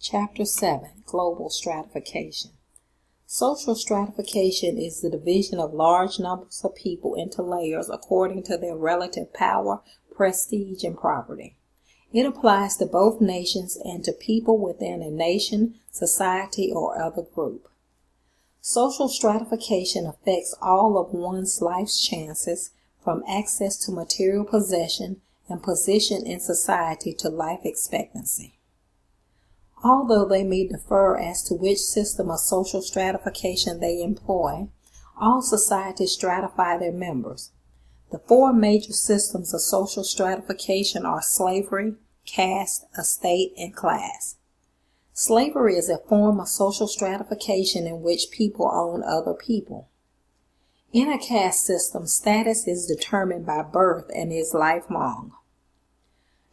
Chapter 7, Global Stratification. Social stratification is the division of large numbers of people into layers according to their relative power, prestige, and property. It applies to both nations and to people within a nation, society, or other group. Social stratification affects all of one's life's chances, from access to material possession and position in society to life expectancy. Although they may differ as to which system of social stratification they employ, all societies stratify their members. The four major systems of social stratification are slavery, caste, estate, and class. Slavery is a form of social stratification in which people own other people. In a caste system, status is determined by birth and is lifelong.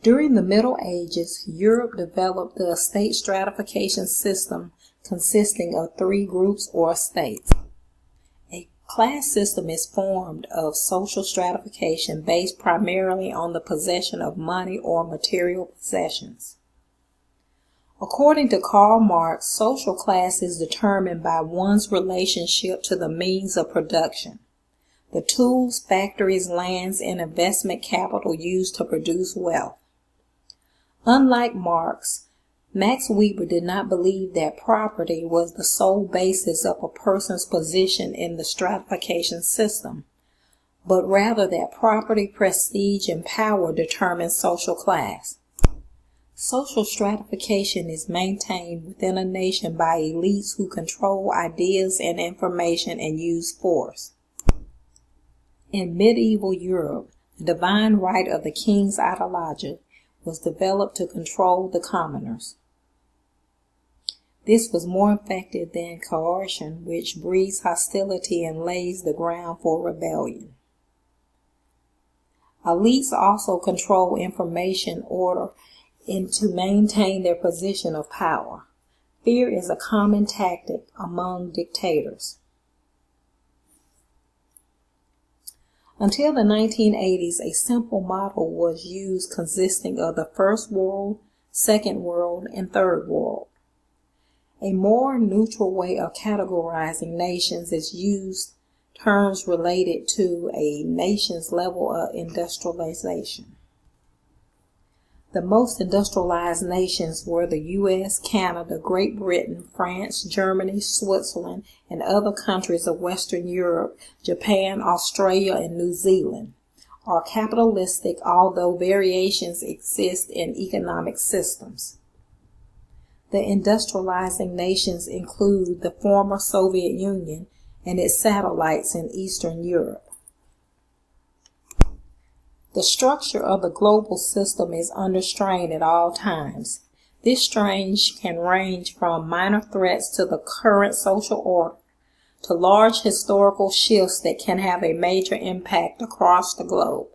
During the Middle Ages, Europe developed the estate stratification system consisting of three groups or estates. A class system is formed of social stratification based primarily on the possession of money or material possessions. According to Karl Marx, social class is determined by one's relationship to the means of production, the tools, factories, lands, and investment capital used to produce wealth. Unlike Marx, Max Weber did not believe that property was the sole basis of a person's position in the stratification system, but rather that property, prestige, and power determine social class. Social stratification is maintained within a nation by elites who control ideas and information and use force. In medieval Europe, the divine right of the king's ideology was developed to control the commoners. This was more effective than coercion, which breeds hostility and lays the ground for rebellion. Elites also control information order and to maintain their position of power. Fear is a common tactic among dictators. Until the 1980s, a simple model was used consisting of the First World, Second World, and Third World. A more neutral way of categorizing nations is used terms related to a nation's level of industrialization. The most industrialized nations were the U.S., Canada, Great Britain, France, Germany, Switzerland, and other countries of Western Europe, Japan, Australia, and New Zealand, are capitalistic, although variations exist in economic systems. The industrializing nations include the former Soviet Union and its satellites in Eastern Europe. The structure of the global system is under strain at all times. This strain can range from minor threats to the current social order to large historical shifts that can have a major impact across the globe.